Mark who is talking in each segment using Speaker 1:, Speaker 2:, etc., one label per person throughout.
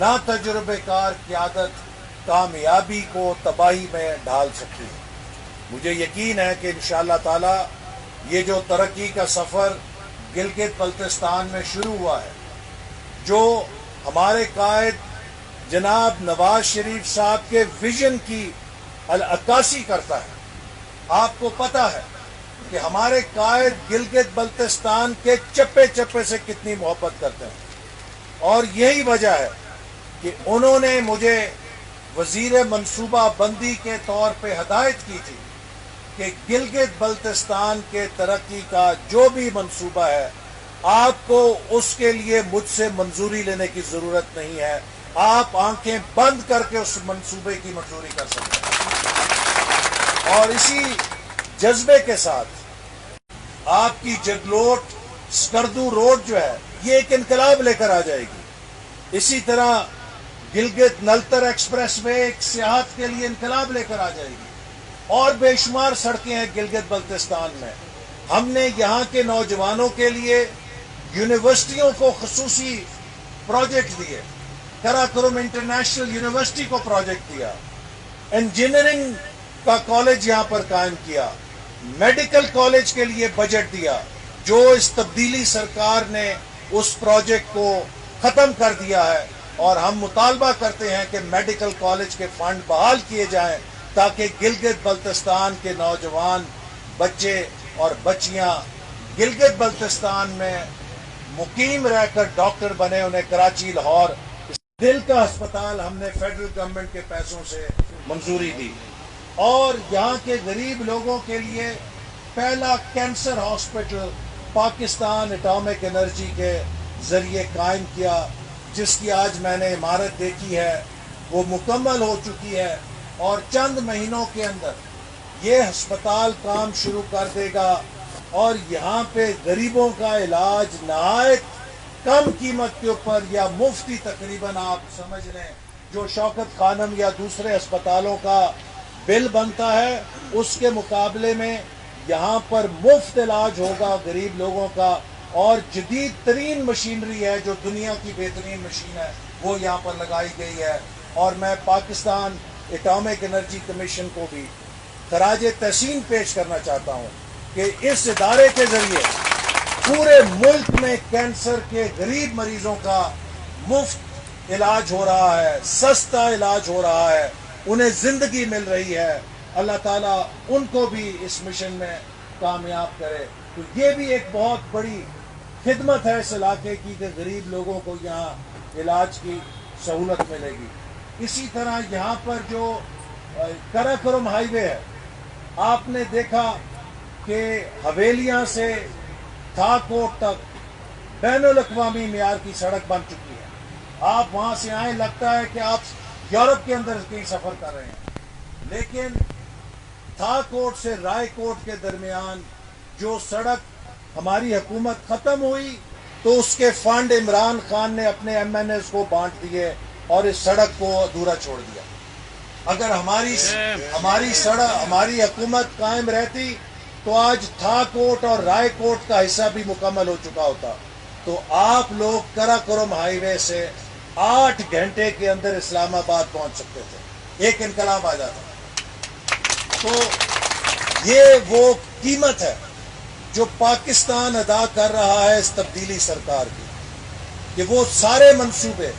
Speaker 1: نا تجربے کار قیادت کامیابی کو تباہی میں ڈال سکتی ہے۔ مجھے یقین ہے کہ انشاءاللہ تعالی یہ جو ترقی کا سفر گلگت بلتستان میں شروع ہوا ہے، جو ہمارے قائد جناب نواز شریف صاحب کے ویژن کی عکاسی کرتا ہے۔ آپ کو پتہ ہے کہ ہمارے قائد گلگت بلتستان کے چپے چپے سے کتنی محبت کرتے ہیں، اور یہی وجہ ہے کہ انہوں نے مجھے وزیر منصوبہ بندی کے طور پہ ہدایت کی تھی کہ گلگت بلتستان کے ترقی کا جو بھی منصوبہ ہے، آپ کو اس کے لیے مجھ سے منظوری لینے کی ضرورت نہیں ہے، آپ آنکھیں بند کر کے اس منصوبے کی منظوری کر سکتے ہیں۔ اور اسی جذبے کے ساتھ آپ کی جگلوٹ سکردو روڈ جو ہے، یہ ایک انقلاب لے کر آ جائے گی۔ اسی طرح گلگت نلتر ایکسپریس وے ایک سیاحت کے لیے انقلاب لے کر آ جائے گی، اور بے شمار سڑکیں ہیں گلگت بلتستان میں۔ ہم نے یہاں کے نوجوانوں کے لیے یونیورسٹیوں کو خصوصی پروجیکٹ دیے، قراقرم انٹرنیشنل یونیورسٹی کو پروجیکٹ دیا، انجینئرنگ کا کالج یہاں پر قائم کیا، میڈیکل کالج کے لیے بجٹ دیا، جو اس تبدیلی سرکار نے اس پروجیکٹ کو ختم کر دیا ہے، اور ہم مطالبہ کرتے ہیں کہ میڈیکل کالج کے فنڈ بحال کیے جائیں تاکہ گلگت بلتستان کے نوجوان بچے اور بچیاں گلگت بلتستان میں مقیم رہ کر ڈاکٹر بنے، انہیں کراچی، لاہور۔ دل کا ہسپتال ہم نے فیڈرل گورنمنٹ کے پیسوں سے منظوری دی، اور یہاں کے غریب لوگوں کے لیے پہلا cancer hospital Pakistan atomic energy کے ذریعے قائم کیا، جس کی آج میں نے عمارت دیکھی ہے، وہ مکمل ہو چکی ہے، اور چند مہینوں کے اندر یہ ہسپتال کام شروع کر دے گا، اور یہاں پہ غریبوں کا علاج نہایت کم قیمت کے اوپر یا مفتی تقریباً آپ سمجھ لیں، جو شوکت خانم یا دوسرے ہسپتالوں کا بل بنتا ہے اس کے مقابلے میں یہاں پر مفت علاج ہوگا غریب لوگوں کا، اور جدید ترین مشینری ہے، جو دنیا کی بہترین مشین ہے، وہ یہاں پر لگائی گئی ہے۔ اور میں پاکستان اٹامک انرجی کمیشن کو بھی خراج تحسین پیش کرنا چاہتا ہوں کہ اس ادارے کے ذریعے پورے ملک میں کینسر کے غریب مریضوں کا مفت علاج ہو رہا ہے، سستا علاج ہو رہا ہے، انہیں زندگی مل رہی ہے۔ اللہ تعالیٰ ان کو بھی اس مشن میں کامیاب کرے۔ تو یہ بھی ایک بہت بڑی خدمت ہے اس علاقے کی کہ غریب لوگوں کو یہاں علاج کی سہولت ملے گی۔ اسی طرح یہاں پر جو قراقرم ہائی وے ہے، آپ نے دیکھا کہ حویلیاں سے تھاکوٹ تک بین الاقوامی معیار کی سڑک بن چکی ہے۔ آپ وہاں سے آئیں، لگتا ہے کہ آپ یورپ کے اندر کہیں سفر کر رہے ہیں۔ لیکن تھاکوٹ سے رائے کوٹ کے درمیان جو سڑک ہماری حکومت ختم ہوئی، تو اس کے فنڈ عمران خان نے اپنے ایم این ایز کو بانٹ دیے اور اس سڑک کو ادھورا چھوڑ دیا۔ اگر ہماری حکومت قائم رہتی تو آج تھاکوٹ اور رائے کوٹ کا حصہ بھی مکمل ہو چکا ہوتا، تو آپ لوگ قراقرم ہائی وے سے 8 گھنٹے کے اندر اسلام آباد پہنچ سکتے تھے، ایک انقلاب آ جاتا۔ تو یہ وہ قیمت ہے جو پاکستان ادا کر رہا ہے اس تبدیلی سرکار کی، کہ وہ سارے منصوبے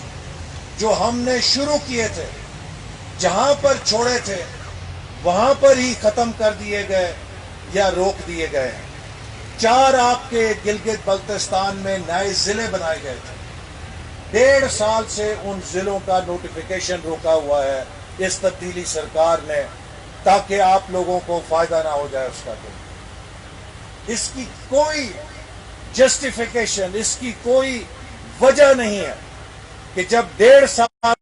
Speaker 1: جو ہم نے شروع کیے تھے، جہاں پر چھوڑے تھے وہاں پر ہی ختم کر دیے گئے یا روک دیے گئے ہیں۔ 4 آپ کے گلگت بلتستان میں نئے ضلع بنائے گئے تھے، 1.5 سال سے ان ضلعوں کا نوٹیفیکیشن روکا ہوا ہے اس تبدیلی سرکار نے، تاکہ آپ لوگوں کو فائدہ نہ ہو جائے اس کا۔ اس کی کوئی جسٹیفیکیشن، اس کی کوئی وجہ نہیں ہے کہ جب 1.5 سال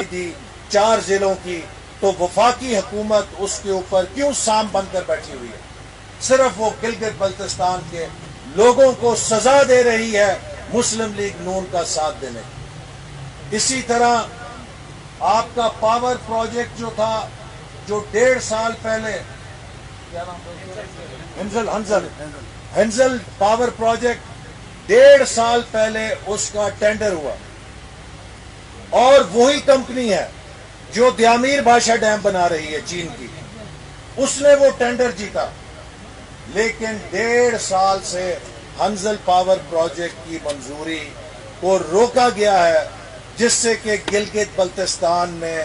Speaker 1: دی 4 ضلعوں کی، تو وفاقی حکومت اس کے اوپر کیوں سام بن کر بیٹھی ہوئی ہے؟ صرف وہ گلگت بلتستان کے لوگوں کو سزا دے رہی ہے مسلم لیگ نون کا ساتھ دینے کی۔ اسی طرح آپ کا پاور پروجیکٹ جو تھا، جو 1.5 سال پہلے ہنزل پاور پروجیکٹ 1.5 سال پہلے اس کا ٹینڈر ہوا، اور وہی کمپنی ہے جو دیامیر بھاشا ڈیم بنا رہی ہے چین کی، اس نے وہ ٹینڈر جیتا، لیکن 1.5 سال سے ہنزل پاور پروجیکٹ کی منظوری کو روکا گیا ہے، جس سے کہ گلگت بلتستان میں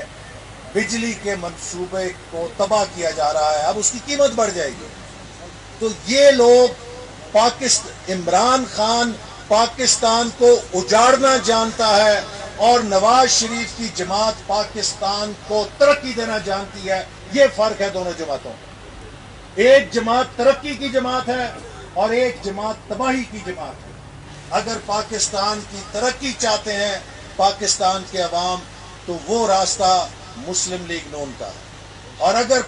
Speaker 1: بجلی کے منصوبے کو تباہ کیا جا رہا ہے۔ اب اس کی قیمت بڑھ جائے گی۔ تو یہ لوگ عمران خان پاکستان کو اجاڑنا جانتا ہے اور نواز شریف کی جماعت پاکستان کو ترقی دینا جانتی ہے۔ یہ فرق ہے دونوں جماعتوں میں۔ ایک جماعت ترقی کی جماعت ہے اور ایک جماعت تباہی کی جماعت ہے۔ اگر پاکستان کی ترقی چاہتے ہیں پاکستان کے عوام، تو وہ راستہ مسلم لیگ نون کا ہے، اور اگر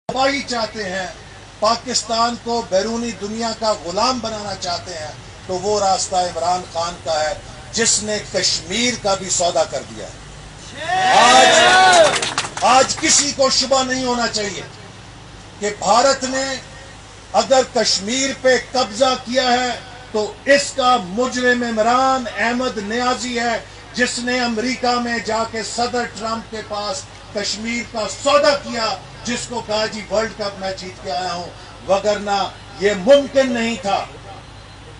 Speaker 1: تباہی چاہتے ہیں، پاکستان کو بیرونی دنیا کا غلام بنانا چاہتے ہیں، تو وہ راستہ عمران خان کا ہے، جس نے کشمیر کا بھی سودا کر دیا ہے۔ آج کسی کو شبہ نہیں ہونا چاہیے کہ بھارت نے اگر کشمیر پہ قبضہ کیا ہے تو اس کا مجرم عمران احمد نیازی ہے، جس نے امریکہ میں جا کے صدر ٹرمپ کے پاس کشمیر کا سودا کیا، جس کو کہا جی ورلڈ کپ میں جیت کے آیا ہوں، وگرنہ یہ ممکن نہیں تھا۔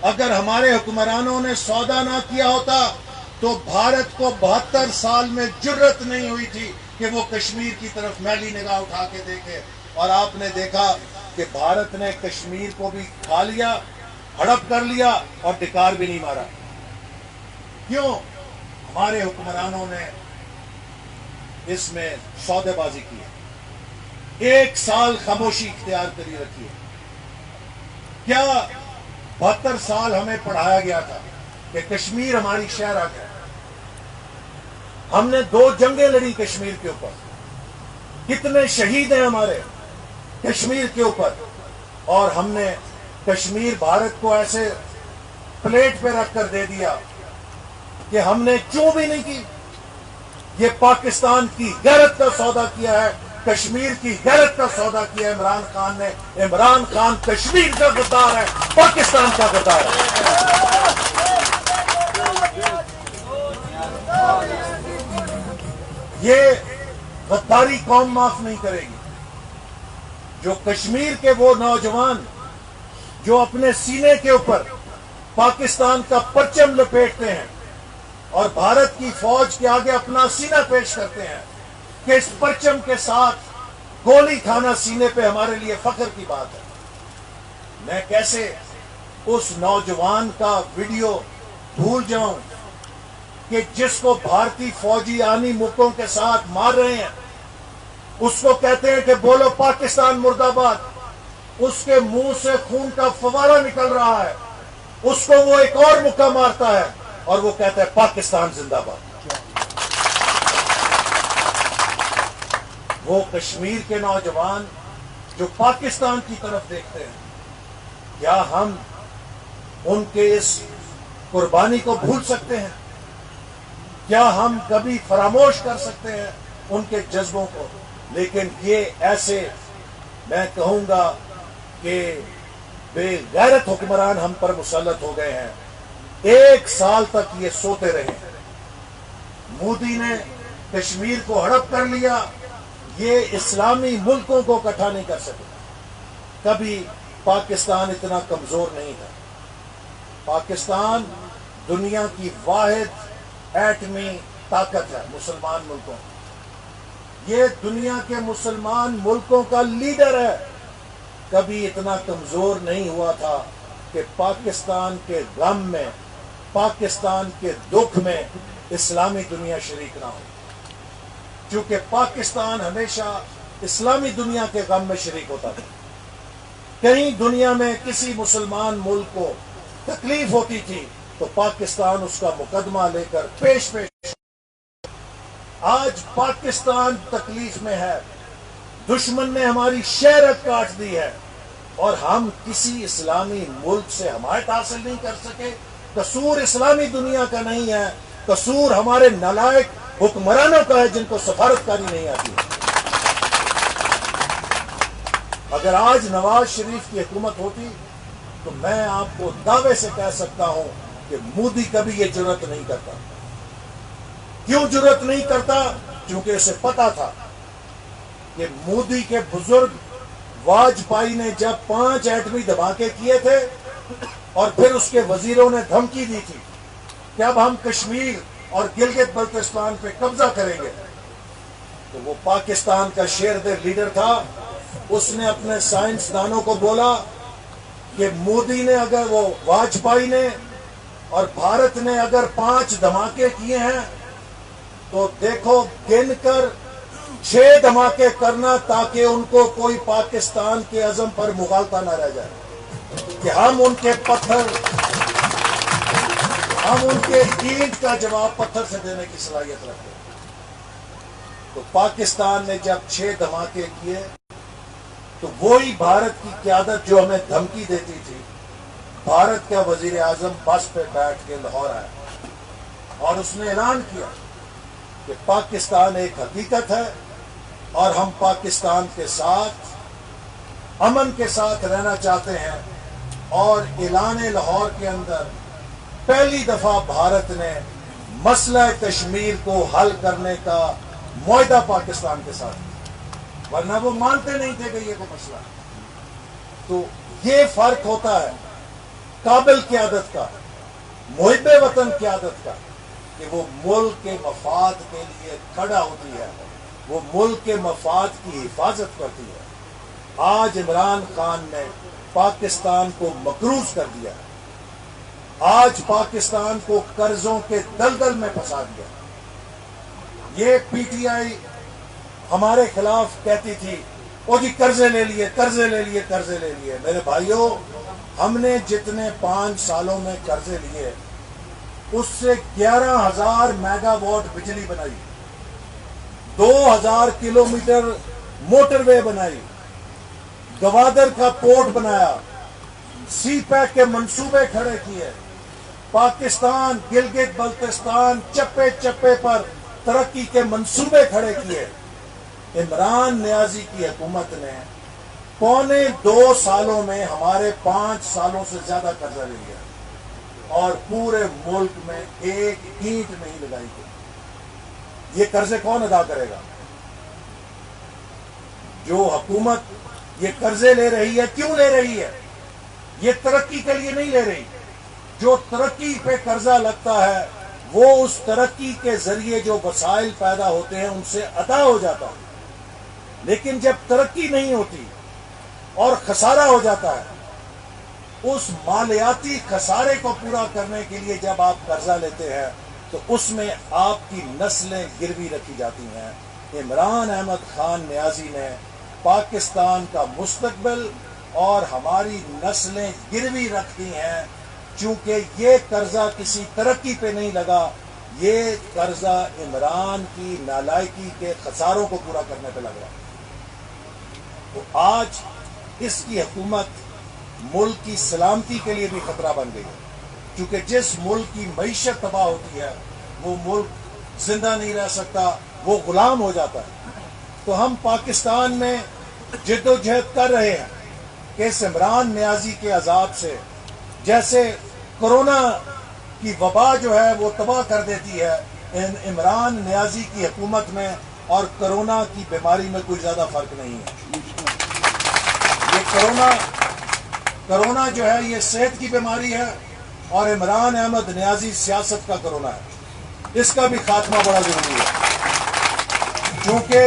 Speaker 1: اگر ہمارے حکمرانوں نے سودا نہ کیا ہوتا تو بھارت کو 72 سال میں جرت نہیں ہوئی تھی کہ وہ کشمیر کی طرف میلی نگاہ اٹھا کے دیکھے، اور آپ نے دیکھا کہ بھارت نے کشمیر کو بھی کھا لیا، ہڑپ کر لیا اور ڈکار بھی نہیں مارا۔ کیوں؟ ہمارے حکمرانوں نے اس میں سودے بازی کی ہے۔ 1 سال خاموشی اختیار کری رکھی ہے۔ کیا 72 سال ہمیں پڑھایا گیا تھا کہ کشمیر ہماری شہر ہے؟ ہم نے 2 جنگیں لڑی کشمیر کے اوپر، کتنے شہید ہیں ہمارے کشمیر کے اوپر، اور ہم نے کشمیر بھارت کو ایسے پلیٹ پہ رکھ کر دے دیا کہ ہم نے چوں بھی نہیں کی۔ یہ پاکستان کی غیرت کا سودا کیا ہے، کشمیر کی غیرت کا سودا کیا ہے عمران خان نے۔ عمران خان کشمیر کا غدار ہے، پاکستان کا غدار ہے۔ یہ غداری قوم معاف نہیں کرے گی۔ جو کشمیر کے وہ نوجوان جو اپنے سینے کے اوپر پاکستان کا پرچم لپیٹتے ہیں اور بھارت کی فوج کے آگے اپنا سینہ پیش کرتے ہیں کہ اس پرچم کے ساتھ گولی کھانا سینے پہ ہمارے لیے فخر کی بات ہے، میں کیسے اس نوجوان کا ویڈیو بھول جاؤں کہ جس کو بھارتی فوجی آنی مکوں کے ساتھ مار رہے ہیں، اس کو کہتے ہیں کہ بولو پاکستان مرد آباد، اس کے منہ سے خون کا فوارہ نکل رہا ہے، اس کو وہ ایک اور مکہ مارتا ہے اور وہ کہتا ہے پاکستان زندہ باد۔ وہ کشمیر کے نوجوان جو پاکستان کی طرف دیکھتے ہیں، کیا ہم ان کے اس قربانی کو بھول سکتے ہیں؟ کیا ہم کبھی فراموش کر سکتے ہیں ان کے جذبوں کو؟ لیکن یہ ایسے میں کہوں گا کہ بے غیرت حکمران ہم پر مسلط ہو گئے ہیں۔ 1 سال تک یہ سوتے رہے ہیں۔ مودی نے کشمیر کو ہڑپ کر لیا، یہ اسلامی ملکوں کو اکٹھا نہیں کر سکے۔ کبھی پاکستان اتنا کمزور نہیں تھا۔ پاکستان دنیا کی واحد ایٹمی طاقت ہے مسلمان ملکوں کی۔ یہ دنیا کے مسلمان ملکوں کا لیڈر ہے۔ کبھی اتنا کمزور نہیں ہوا تھا کہ پاکستان کے غم میں، پاکستان کے دکھ میں اسلامی دنیا شریک نہ ہو، چونکہ پاکستان ہمیشہ اسلامی دنیا کے غم میں شریک ہوتا تھا۔ کہیں دنیا میں کسی مسلمان ملک کو تکلیف ہوتی تھی تو پاکستان اس کا مقدمہ لے کر پیش آج پاکستان تکلیف میں ہے، دشمن نے ہماری شہرت کاٹ دی ہے اور ہم کسی اسلامی ملک سے حمایت حاصل نہیں کر سکے۔ قصور اسلامی دنیا کا نہیں ہے، قصور ہمارے نالائق حکمرانوں کا ہے جن کو سفارتکاری نہیں آتی۔ اگر آج نواز شریف کی حکومت ہوتی تو میں آپ کو دعوے سے کہہ سکتا ہوں کہ مودی کبھی یہ جرات نہیں کرتا۔ کیوں جرأت نہیں کرتا؟ چونکہ اسے پتا تھا کہ مودی کے بزرگ واجپئی نے جب 5 ایٹمی دھماکے کیے تھے اور پھر اس کے وزیروں نے دھمکی دی تھی کہ اب ہم کشمیر اور گلگت بلتستان پہ قبضہ کریں گے، تو وہ پاکستان کا شیر دل لیڈر تھا. اس نے اپنے سائنسدانوں کو بولا کہ مودی نے اگر وہ واجپئی نے اور بھارت نے اگر 5 دھماکے کیے ہیں تو دیکھو گن کر 6 دھماکے کرنا تاکہ ان کو کوئی پاکستان کے عزم پر مغالطہ نہ رہ جائے کہ ہم ان کے پتھر، ہم ان کے اینٹ کا جواب پتھر سے دینے کی صلاحیت رکھتے ہیں. تو پاکستان نے جب 6 دھماکے کیے تو وہی بھارت کی قیادت جو ہمیں دھمکی دیتی تھی، بھارت کا وزیر اعظم بس پہ بیٹھ کے لاہور آیا اور اس نے اعلان کیا کہ پاکستان ایک حقیقت ہے اور ہم پاکستان کے ساتھ امن کے ساتھ رہنا چاہتے ہیں. اور اعلان لاہور کے اندر پہلی دفعہ بھارت نے مسئلہ کشمیر کو حل کرنے کا معاہدہ پاکستان کے ساتھ، ورنہ وہ مانتے نہیں تھے کہ یہ کوئی مسئلہ. تو یہ فرق ہوتا ہے قابل قیادت کا، محب وطن قیادت کا، کہ وہ ملک کے مفاد کے لیے کھڑا ہوتی ہے، وہ ملک کے مفاد کی حفاظت کرتی ہے. آج عمران خان نے پاکستان کو مقروض کر دیا ہے، آج پاکستان کو قرضوں کے دلدل میں پھنسا دیا. یہ پی ٹی آئی ہمارے خلاف کہتی تھی او جی قرضے لے لیے، قرضے لے لیے، قرضے لے لیے. میرے بھائیوں، ہم نے جتنے 5 سالوں میں قرضے لیے اس سے 11,000 میگا واٹ بجلی بنائی، 2,000 کلومیٹر موٹر وے بنائی، گوادر کا پورٹ بنایا، سی پیک کے منصوبے کھڑے کیے. پاکستان گلگت بلتستان چپے چپے پر ترقی کے منصوبے کھڑے کیے. عمران نیازی کی حکومت نے 1.25 سالوں میں ہمارے 5 سالوں سے زیادہ قرضہ لے لیا اور پورے ملک میں ایک اینٹ نہیں لگائی گئی. یہ قرضے کون ادا کرے گا؟ جو حکومت یہ قرضے لے رہی ہے، کیوں لے رہی ہے؟ یہ ترقی کے لیے نہیں لے رہی. جو ترقی پہ قرضہ لگتا ہے وہ اس ترقی کے ذریعے جو وسائل پیدا ہوتے ہیں ان سے ادا ہو جاتا ہے. لیکن جب ترقی نہیں ہوتی اور خسارہ ہو جاتا ہے، اس مالیاتی خسارے کو پورا کرنے کے لیے جب آپ قرضہ لیتے ہیں تو اس میں آپ کی نسلیں گروی رکھی جاتی ہیں. عمران احمد خان نیازی نے پاکستان کا مستقبل اور ہماری نسلیں گروی رکھتی ہیں، چونکہ یہ قرضہ کسی ترقی پہ نہیں لگا، یہ قرضہ عمران کی نالائکی کے خساروں کو پورا کرنے پہ لگ رہا. تو آج اس کی حکومت ملک کی سلامتی کے لیے بھی خطرہ بن گئی ہے، کیونکہ جس ملک کی معیشت تباہ ہوتی ہے وہ ملک زندہ نہیں رہ سکتا، وہ غلام ہو جاتا ہے. تو ہم پاکستان میں جد و جہد کر رہے ہیں کہ اس عمران نیازی کے عذاب سے، جیسے کرونا کی وبا جو ہے وہ تباہ کر دیتی ہے، عمران نیازی کی حکومت میں اور کرونا کی بیماری میں کوئی زیادہ فرق نہیں ہے. یہ کرونا جو ہے یہ صحت کی بیماری ہے اور عمران احمد نیازی سیاست کا کرونا ہے. اس کا بھی خاتمہ بڑا ضروری ہے، کیونکہ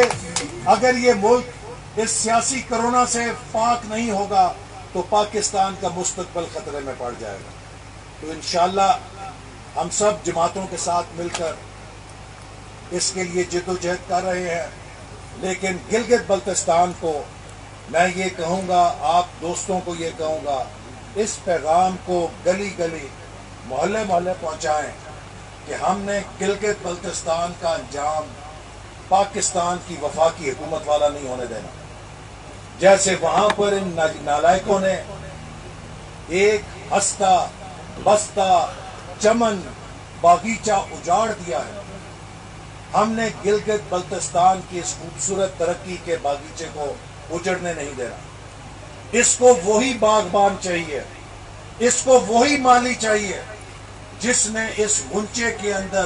Speaker 1: اگر یہ ملک اس سیاسی کرونا سے پاک نہیں ہوگا تو پاکستان کا مستقبل خطرے میں پڑ جائے گا. تو انشاءاللہ ہم سب جماعتوں کے ساتھ مل کر اس کے لیے جد و جہد کر رہے ہیں. لیکن گلگت بلتستان کو میں یہ کہوں گا، آپ دوستوں کو یہ کہوں گا، اس پیغام کو گلی گلی محلے محلے پہنچائیں کہ ہم نے گلگت بلتستان کا انجام پاکستان کی وفاقی حکومت والا نہیں ہونے دینا. جیسے وہاں پر ان نالائکوں نے ایک ہستا بستا چمن باغیچہ اجاڑ دیا ہے، ہم نے گلگت بلتستان کی اس خوبصورت ترقی کے باغیچے کو اجڑنے نہیں دینا. اس کو وہی باغبان چاہیے، اس کو وہی مالی چاہیے جس نے اس غنچے کے اندر